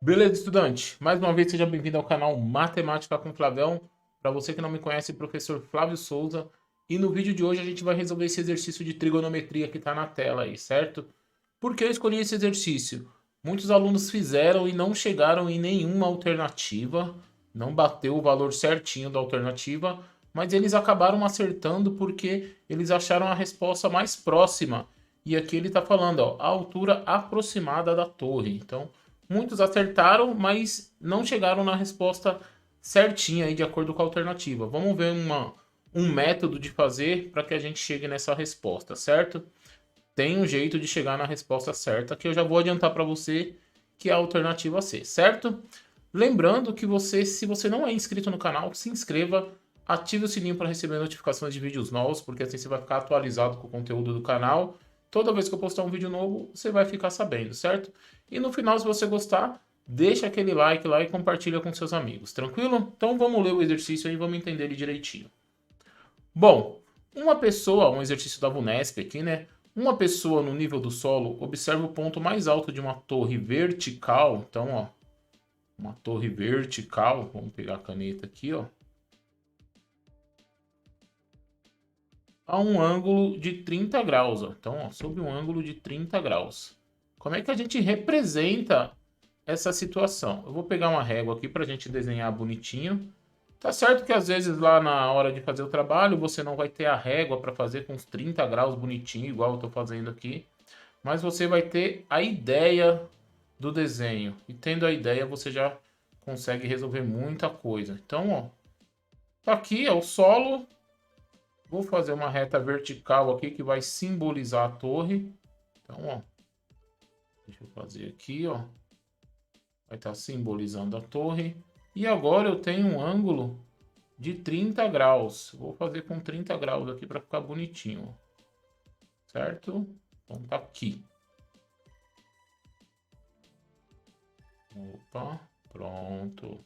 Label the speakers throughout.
Speaker 1: Beleza, estudante? Mais uma vez, seja bem-vindo ao canal Matemática com Flavião. Para você que não me conhece, professor Flávio Souza. E no vídeo de hoje a gente vai resolver esse exercício de trigonometria que está na tela aí, certo? Por que eu escolhi esse exercício? Muitos alunos fizeram e não chegaram em nenhuma alternativa, não bateu o valor certinho da alternativa, mas eles acabaram acertando porque eles acharam a resposta mais próxima. E aqui ele está falando, ó, a altura aproximada da torre. Então, muitos acertaram, mas não chegaram na resposta certinha aí de acordo com a alternativa. Vamos ver um método de fazer para que a gente chegue nessa resposta, certo? Tem um jeito de chegar na resposta certa que eu já vou adiantar para você que é a alternativa C, certo? Lembrando que você, se você não é inscrito no canal, se inscreva, ative o sininho para receber notificações de vídeos novos, porque assim você vai ficar atualizado com o conteúdo do canal. Toda vez que eu postar um vídeo novo, você vai ficar sabendo, certo? E no final, se você gostar, deixa aquele like lá e compartilha com seus amigos, tranquilo? Então vamos ler o exercício aí e vamos entender ele direitinho. Bom, uma pessoa, um exercício da VUNESP aqui, né? Uma pessoa no nível do solo observa o ponto mais alto de uma torre vertical. Então, ó, uma torre vertical. Vamos pegar a caneta aqui, ó. A um ângulo de 30 graus, ó. Então, ó, sob um ângulo de 30 graus. Como é que a gente representa essa situação? Eu vou pegar uma régua aqui para a gente desenhar bonitinho. Tá certo que às vezes lá na hora de fazer o trabalho você não vai ter a régua para fazer com uns 30 graus bonitinho, igual eu tô fazendo aqui. Mas você vai ter a ideia do desenho. E tendo a ideia você já consegue resolver muita coisa. Então, ó, tá aqui é o solo. Vou fazer uma reta vertical aqui que vai simbolizar a torre. Então, ó, deixa eu fazer aqui, ó. Vai estar simbolizando a torre. E agora eu tenho um ângulo de 30 graus. Vou fazer com 30 graus aqui para ficar bonitinho. Certo? Então tá aqui. Opa, pronto.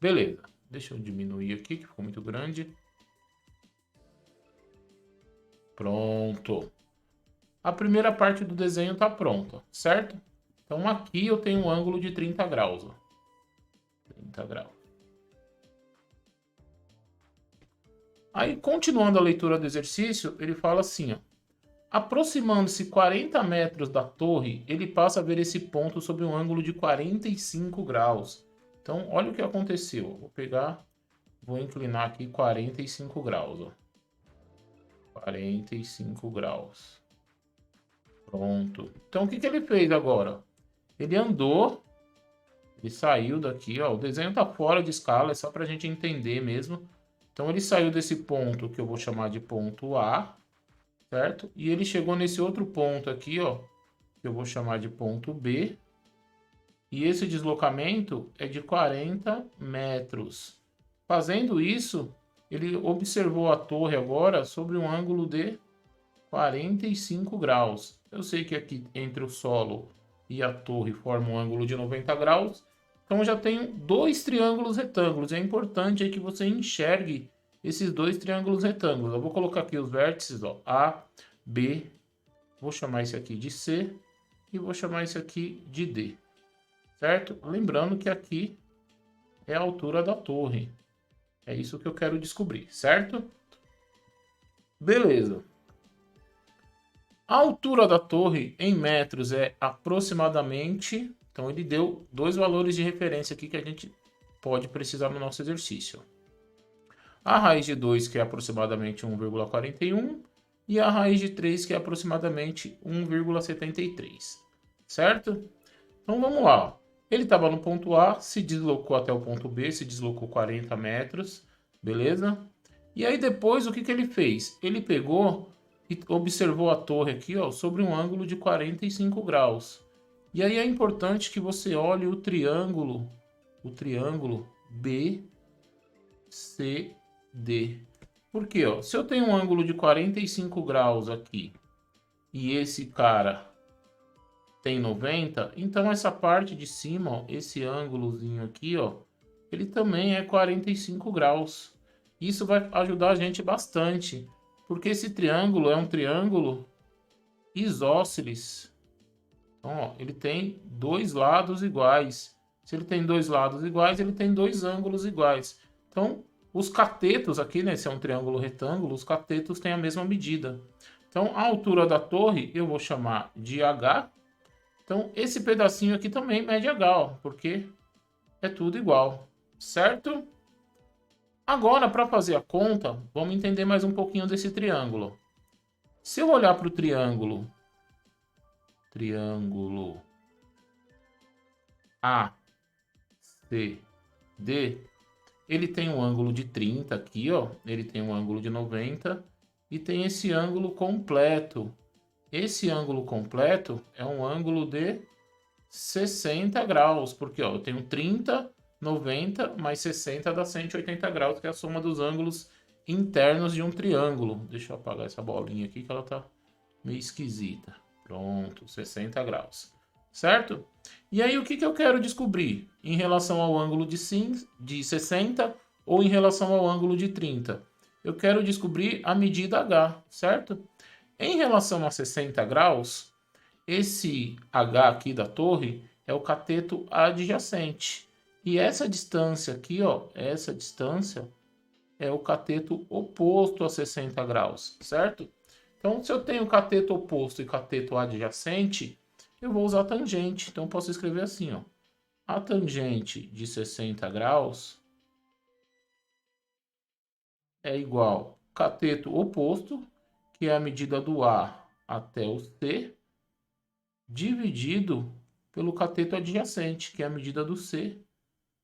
Speaker 1: Beleza. Deixa eu diminuir aqui, que ficou muito grande. Pronto. A primeira parte do desenho tá pronta, certo? Então aqui eu tenho um ângulo de 30 graus. Ó. 30 graus. Aí, continuando a leitura do exercício, ele fala assim, ó. Aproximando-se 40 metros da torre, ele passa a ver esse ponto sob um ângulo de 45 graus. Então, olha o que aconteceu. Vou pegar, vou inclinar aqui 45 graus. Ó. 45 graus. Pronto. Então, o que ele fez agora? Ele andou, ele saiu daqui, ó. O desenho está fora de escala, é só para a gente entender mesmo. Então, ele saiu desse ponto que eu vou chamar de ponto A, certo? E ele chegou nesse outro ponto aqui, ó, que eu vou chamar de ponto B. E esse deslocamento é de 40 metros. Fazendo isso, ele observou a torre agora sobre um ângulo de 45 graus. Eu sei que aqui entre o solo e a torre forma um ângulo de 90 graus. Então eu já tenho dois triângulos retângulos. É importante aí que você enxergue esses dois triângulos retângulos. Eu vou colocar aqui os vértices, ó, A, B. Vou chamar esse aqui de C e vou chamar esse aqui de D. Certo? Lembrando que aqui é a altura da torre. É isso que eu quero descobrir, certo? Beleza. A altura da torre em metros é aproximadamente... Então ele deu dois valores de referência aqui que a gente pode precisar no nosso exercício. A raiz de 2, que é aproximadamente 1,41, e a raiz de 3, que é aproximadamente 1,73. Certo? Então vamos lá. Ele estava no ponto A, se deslocou até o ponto B, se deslocou 40 metros, beleza? E aí depois o que ele fez? Ele pegou e observou a torre aqui, ó, sobre um ângulo de 45 graus. E aí é importante que você olhe o triângulo BCD. Por quê? Ó? Se eu tenho um ângulo de 45 graus aqui e esse cara tem 90, então essa parte de cima, ó, esse ângulozinho aqui, ó, ele também é 45 graus. Isso vai ajudar a gente bastante, porque esse triângulo é um triângulo isósceles. Então, ó, ele tem dois lados iguais. Se ele tem dois lados iguais, ele tem dois ângulos iguais. Então, os catetos aqui, né? Esse é um triângulo retângulo, os catetos têm a mesma medida. Então, a altura da torre eu vou chamar de H. Então, esse pedacinho aqui também mede H, ó, porque é tudo igual, certo? Agora, para fazer a conta, vamos entender mais um pouquinho desse triângulo. Se eu olhar para o triângulo ACD, ele tem um ângulo de 30 aqui, ó. Ele tem um ângulo de 90 e tem esse ângulo completo. Esse ângulo completo é um ângulo de 60 graus, porque ó, eu tenho 30, 90 mais 60 dá 180 graus, que é a soma dos ângulos internos de um triângulo. Deixa eu apagar essa bolinha aqui que ela tá meio esquisita. Pronto, 60 graus. Certo? E aí, o que eu quero descobrir em relação ao ângulo de 60 ou em relação ao ângulo de 30? Eu quero descobrir a medida H, certo? Em relação a 60 graus, esse H aqui da torre é o cateto adjacente. E essa distância aqui, ó, essa distância é o cateto oposto a 60 graus, certo? Então, se eu tenho cateto oposto e cateto adjacente, eu vou usar tangente. Então, eu posso escrever assim, ó. A tangente de 60 graus é igual cateto oposto, que é a medida do A até o C, dividido pelo cateto adjacente, que é a medida do C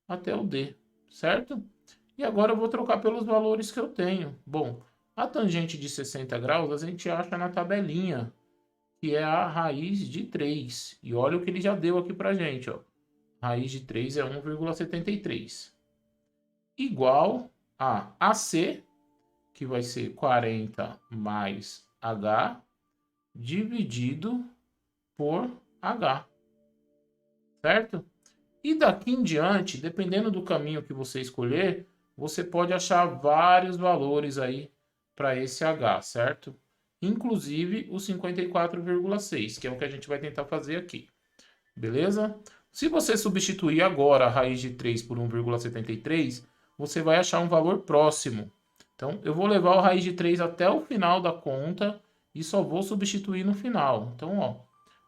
Speaker 1: até o D, certo? E agora eu vou trocar pelos valores que eu tenho. Bom, a tangente de 60 graus a gente acha na tabelinha, que é a raiz de 3. E olha o que ele já deu aqui pra gente, ó. Raiz de 3 é 1,73. Igual a AC, que vai ser 40 mais H, dividido por H, certo? E daqui em diante, dependendo do caminho que você escolher, você pode achar vários valores aí para esse H, certo? Inclusive o 54,6, que é o que a gente vai tentar fazer aqui. Beleza? Se você substituir agora a raiz de 3 por 1,73, você vai achar um valor próximo. Então, eu vou levar a raiz de 3 até o final da conta e só vou substituir no final. Então, ó,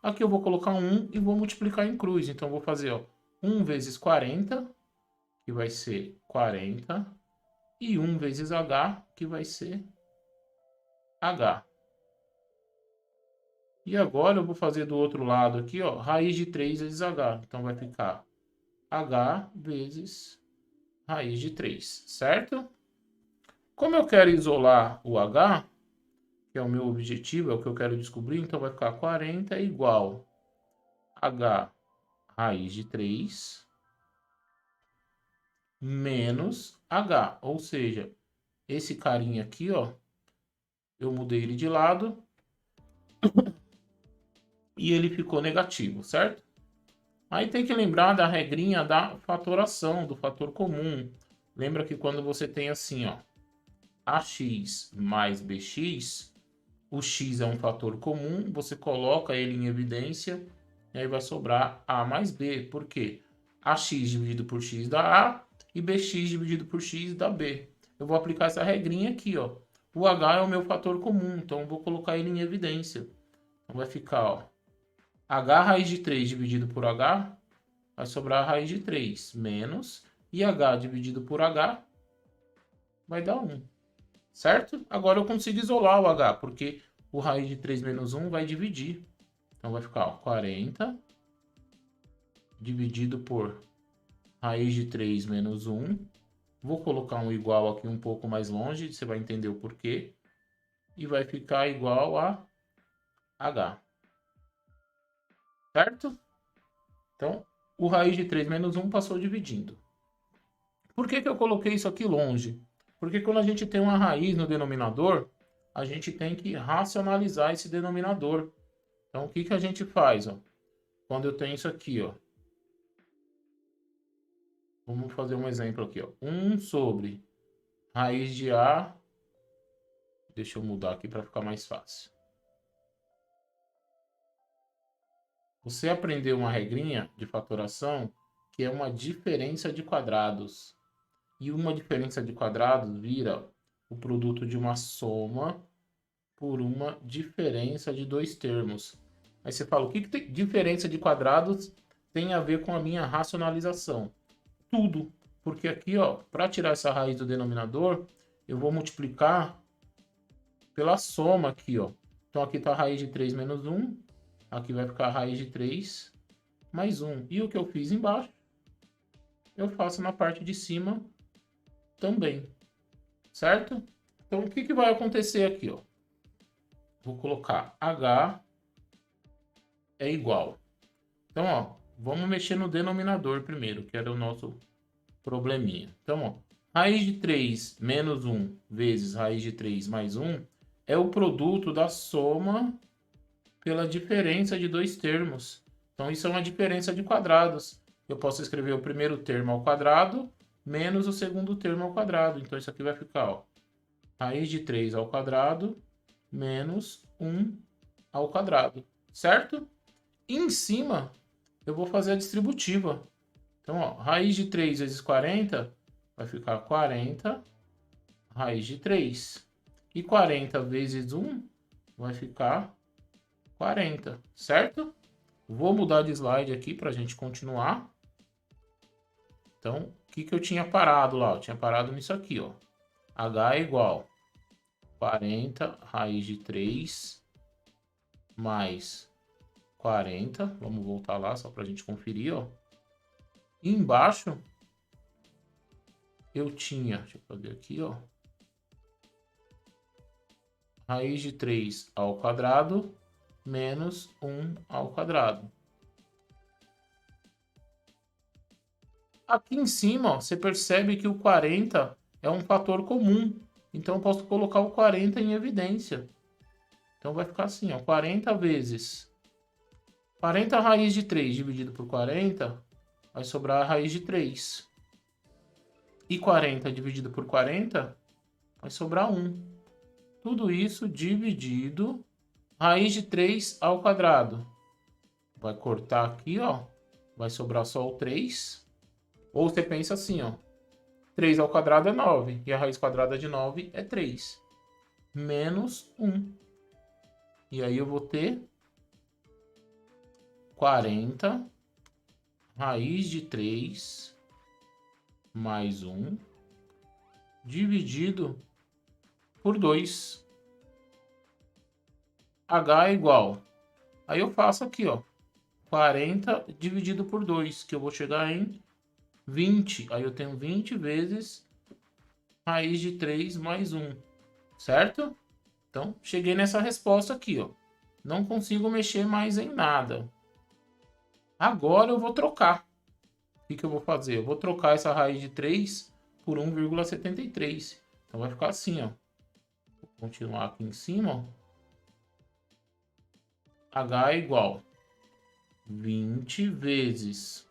Speaker 1: aqui eu vou colocar 1 e vou multiplicar em cruz. Então, eu vou fazer, ó, 1 vezes 40, que vai ser 40, e 1 vezes H, que vai ser H. E agora eu vou fazer do outro lado aqui, ó, raiz de 3 vezes H. Então, vai ficar H vezes raiz de 3, certo? Como eu quero isolar o H, que é o meu objetivo, é o que eu quero descobrir, então vai ficar 40 igual H raiz de 3 menos H. Ou seja, esse carinha aqui, ó, eu mudei ele de lado e ele ficou negativo, certo? Aí tem que lembrar da regrinha da fatoração, do fator comum. Lembra que quando você tem assim, ó, AX mais BX, o X é um fator comum, você coloca ele em evidência e aí vai sobrar A mais B. Por quê? AX dividido por X dá A e BX dividido por X dá B. Eu vou aplicar essa regrinha aqui, ó. O H é o meu fator comum, então eu vou colocar ele em evidência. Então vai ficar, ó, H raiz de 3 dividido por H, vai sobrar a raiz de 3 menos, e H dividido por H vai dar 1. Certo? Agora eu consigo isolar o H, porque o raiz de 3 menos 1 vai dividir. Então vai ficar, ó, 40 dividido por raiz de 3 menos 1. Vou colocar um igual aqui um pouco mais longe, você vai entender o porquê. E vai ficar igual a H. Certo? Então, o raiz de 3 menos 1 passou dividindo. Por que eu coloquei isso aqui longe? Porque quando a gente tem uma raiz no denominador, a gente tem que racionalizar esse denominador. Então, o que a gente faz? Ó? Quando eu tenho isso aqui, ó. Vamos fazer um exemplo aqui, ó. 1 sobre raiz de A. Deixa eu mudar aqui para ficar mais fácil. Você aprendeu uma regrinha de fatoração que é uma diferença de quadrados. E uma diferença de quadrados vira o produto de uma soma por uma diferença de dois termos. Aí você fala, o que tem diferença de quadrados tem a ver com a minha racionalização? Tudo. Porque aqui, ó, para tirar essa raiz do denominador, eu vou multiplicar pela soma aqui, ó. Então aqui está a raiz de 3 menos 1. Aqui vai ficar a raiz de 3 mais 1. E o que eu fiz embaixo, eu faço na parte de cima também. Certo? Então o que vai acontecer aqui, ó? Vou colocar h é igual. Então, ó, vamos mexer no denominador primeiro, que era o nosso probleminha. Então, ó, raiz de 3 menos 1 vezes raiz de 3 mais 1 é o produto da soma pela diferença de dois termos. Então, isso é uma diferença de quadrados. Eu posso escrever o primeiro termo ao quadrado menos o segundo termo ao quadrado. Então, isso aqui vai ficar, ó, raiz de 3 ao quadrado menos 1 ao quadrado, certo? E em cima, eu vou fazer a distributiva. Então, ó, raiz de 3 vezes 40 vai ficar 40 raiz de 3. E 40 vezes 1 vai ficar 40, certo? Vou mudar de slide aqui para a gente continuar. Então, o que eu tinha parado lá? Eu tinha parado nisso aqui, ó. H é igual 40 raiz de 3 mais 40. Vamos voltar lá só para a gente conferir, ó. E embaixo eu tinha, deixa eu fazer aqui, ó. Raiz de 3 ao quadrado menos 1 ao quadrado. Aqui em cima, ó, você percebe que o 40 é um fator comum. Então, eu posso colocar o 40 em evidência. Então, vai ficar assim, ó, 40 vezes 40 raiz de 3 dividido por 40, vai sobrar a raiz de 3. E 40 dividido por 40, vai sobrar 1. Tudo isso dividido raiz de 3 ao quadrado. Vai cortar aqui, ó. Vai sobrar só o 3. Ou você pensa assim, ó. 3 ao quadrado é 9. E a raiz quadrada de 9 é 3. Menos 1. E aí eu vou ter 40 raiz de 3 mais 1 dividido por 2. H é igual. Aí eu faço aqui, ó. 40 dividido por 2, que eu vou chegar em 20. Aí eu tenho 20 vezes raiz de 3 mais 1. Certo? Então, cheguei nessa resposta aqui, ó. Não consigo mexer mais em nada. Agora eu vou trocar. O que eu vou fazer? Eu vou trocar essa raiz de 3 por 1,73. Então vai ficar assim, ó. Vou continuar aqui em cima, ó. H é igual 20 vezes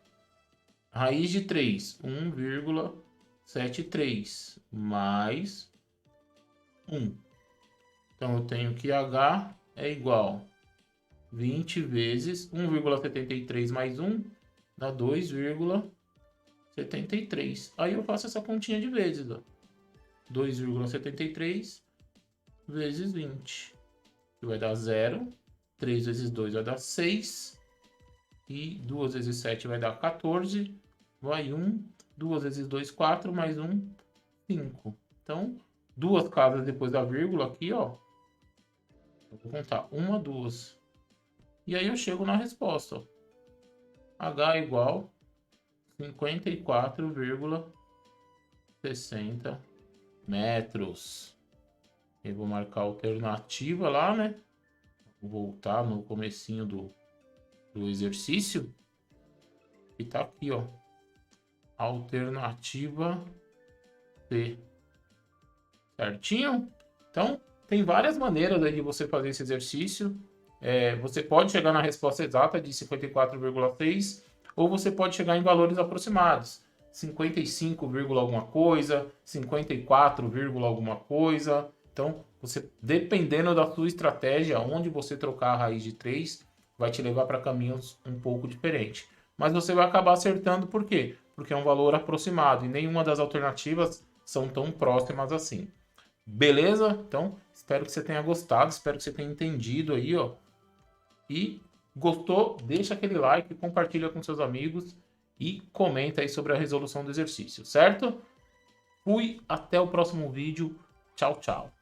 Speaker 1: raiz de 3, 1,73 mais 1. Então eu tenho que H é igual 20 vezes 1,73 mais 1 dá 2,73. Aí eu faço essa continha de vezes, ó. 2,73 vezes 20, que vai dar 0. 3 vezes 2 vai dar 6. E 2 vezes 7 vai dar 14. Vai 1. 2 vezes 2, 4. Mais 1, 5. Então, duas casas depois da vírgula aqui, ó. Eu vou contar 1, 2. E aí eu chego na resposta, ó. H é igual 54,60 metros. Eu vou marcar a alternativa lá, né? Vou voltar no comecinho do exercício. E tá aqui, ó. Alternativa C. Certinho? Então, tem várias maneiras aí de você fazer esse exercício. Você pode chegar na resposta exata de 54,6 ou você pode chegar em valores aproximados. 55, alguma coisa, 54, alguma coisa. Então, você, dependendo da sua estratégia, onde você trocar a raiz de 3, vai te levar para caminhos um pouco diferentes. Mas você vai acabar acertando por quê? Porque é um valor aproximado e nenhuma das alternativas são tão próximas assim. Beleza? Então, espero que você tenha gostado, espero que você tenha entendido aí, ó. E gostou? Deixa aquele like, compartilha com seus amigos e comenta aí sobre a resolução do exercício, certo? Fui, até o próximo vídeo. Tchau, tchau.